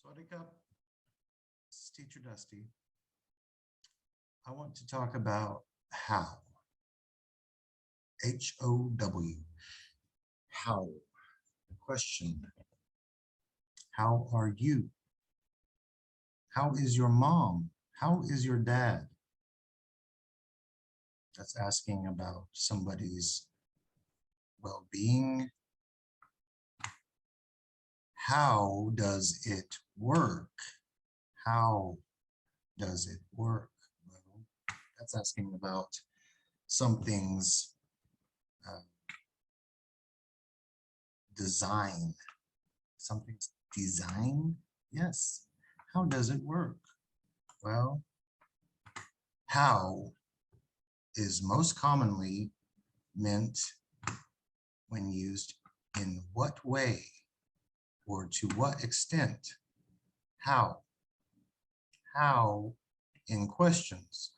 Swadika, this is Teacher Dusty. I want to talk about how. H-O-W. How. The question. How are you? How is your mom? How is your dad? That's asking about somebody's well-being. How does it work? How does it work? Well, that's asking about something's design. Something's design? Yes. How does it work? Well, how is most commonly meant when used in what way or to what extent. How? How in questions.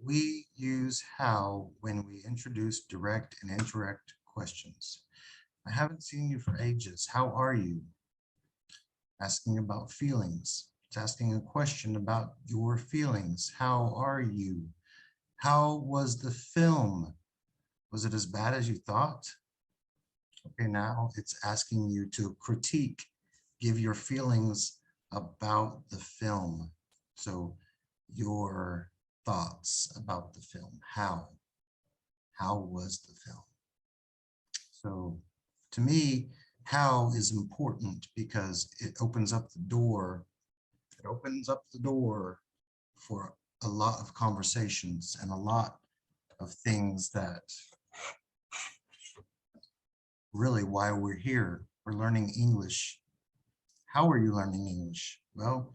We use how when we introduce direct and indirect questions. I haven't seen you for ages. How are you? Asking about feelings. It's asking a question about your feelings. How are you? How was the film? Was it as bad as you thought? Okay, now it's asking you to critique, give your feelings about the film. So your thoughts about the film. How was the film? So to me, how is important because it opens up the door. It opens up the door for a lot of conversations and a lot of things that really why we're here. We're learning English. How are you learning English? Well,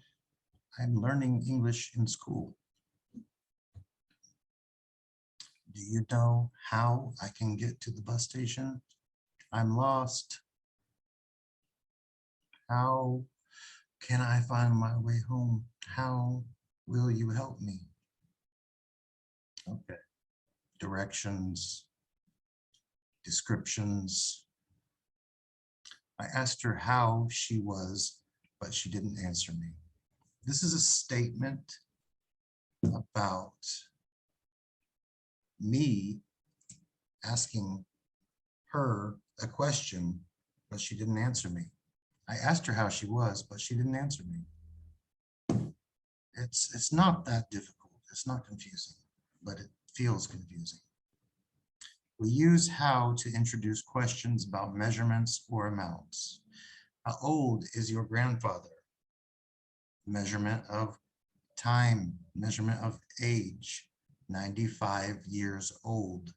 I'm learning English in school. Do you know how I can get to the bus station? I'm lost. How can I find my way home? How will you help me? Okay. Directions, descriptions. I asked her how she was, but she didn't answer me. This is a statement about me asking her a question, but she didn't answer me. I asked her how she was, but she didn't answer me. It's not that difficult. It's not confusing, but it feels confusing. We use how to introduce questions about measurements or amounts. How old is your grandfather? Measurement of time, measurement of age, 95 years old.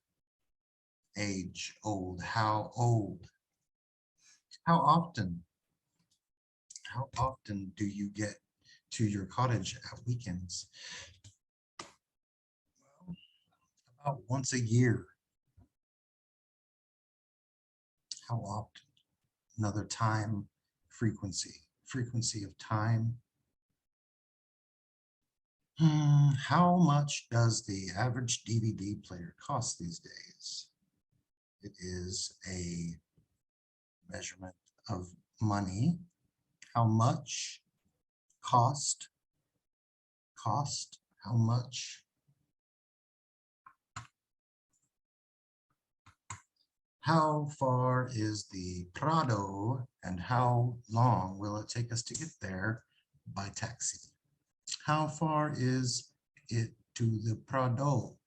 Age, old, how old? How often? How often do you get to your cottage at weekends? Well, about once a year. How often? Another time, frequency. Frequency of time. How much does the average DVD player cost these days? It is a measurement of money. How much? Cost. Cost. How much? How far is the Prado and how long will it take us to get there by taxi? How far is it to the Prado?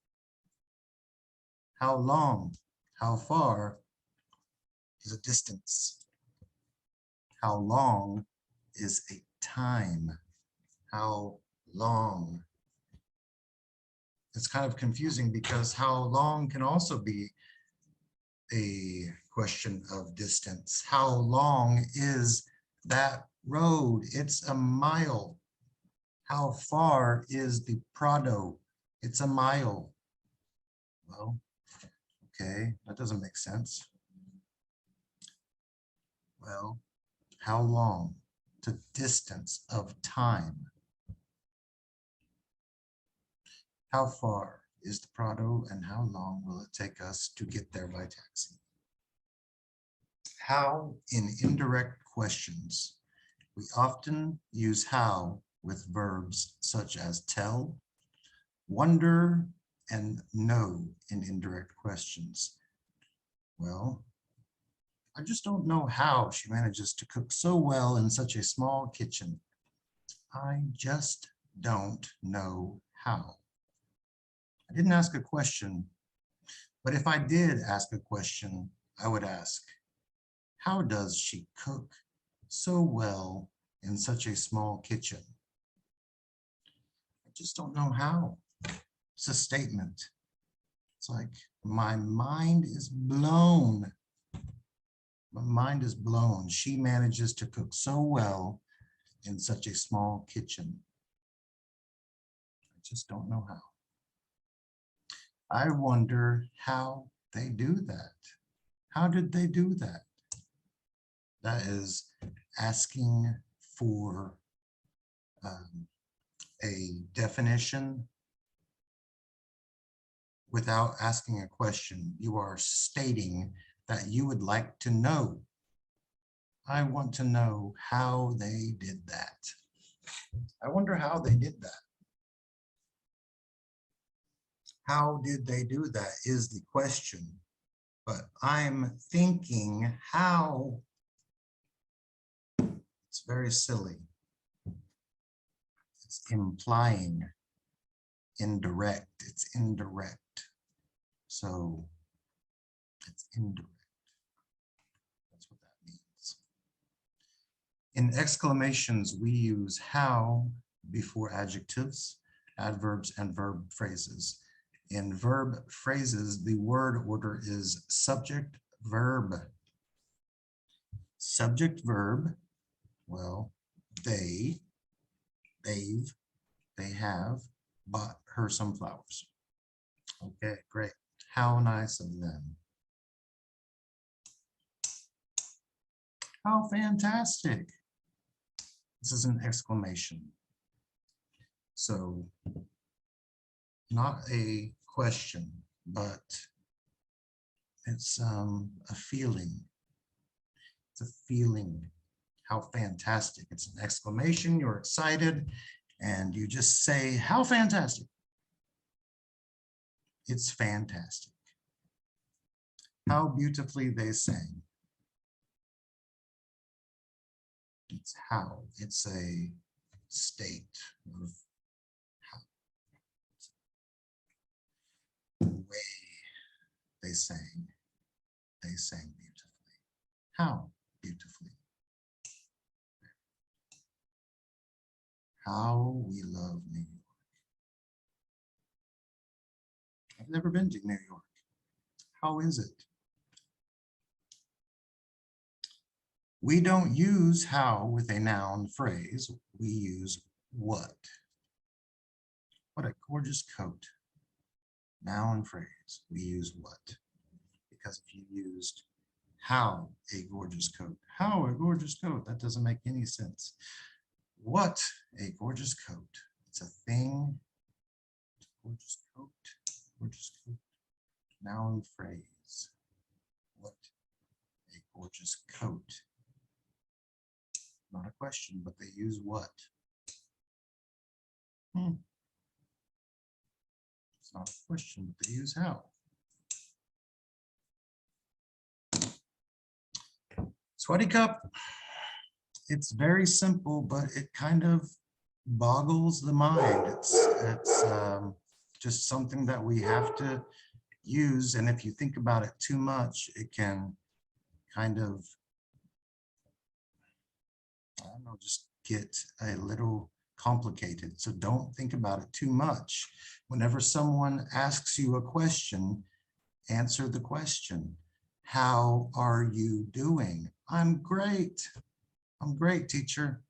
How long? How far is a distance? How long is a time? How long? It's kind of confusing because how long can also be a question of distance. How long is that road? It's a mile. How far is the Prado? It's a mile. Well, okay, that doesn't make sense. Well, how long? The distance of time. How far is the Prado and how long will it take us to get there by taxi? How in indirect questions We often use how with verbs such as tell, wonder, and know in indirect questions. Well, I just don't know how she manages to cook so well in such a small kitchen. I just don't know how. I didn't ask a question, but if I did ask a question, I would ask, how does she cook so well in such a small kitchen? I just don't know how. It's a statement. It's like, my mind is blown. My mind is blown. She manages to cook so well in such a small kitchen. I just don't know how. I wonder how they do that. How did they do that? That is asking for a definition without asking a question. You are stating that you would like to know. I want to know how they did that. I wonder how they did that. How did they do that is the question, but I'm thinking how. It's very silly. It's implying indirect. It's indirect. So it's indirect. That's what that means. In exclamations, we use how before adjectives, adverbs, and verb phrases. In verb phrases, the word order is subject, verb. Subject, verb, well, they've, they have bought her some flowers. Okay, great. How nice of them. How fantastic. This is an exclamation. So not a question, but it's a feeling. It's a feeling. How fantastic. It's an exclamation. You're excited and you just say, how fantastic. It's fantastic. How beautifully they sang. It's how. It's a state of how. The way they sang. They sang beautifully. How beautifully. How we love New York. I've never been to New York. How is it? We don't use how with a noun phrase. We use what. What a gorgeous coat. Noun phrase. We use what. Because if you used how a gorgeous coat, how a gorgeous coat, that doesn't make any sense. What a gorgeous coat. It's a thing. Gorgeous coat. Gorgeous coat. Noun phrase. What a gorgeous coat. Not a question, but they use what? It's not a question, but they use how. Sweaty cup. It's very simple, but it kind of boggles the mind. It's just something that we have to use. And if you think about it too much, it can kind of, I don't know, just get a little complicated. So don't think about it too much. Whenever someone asks you a question, answer the question. How are you doing? I'm great. I'm great, teacher.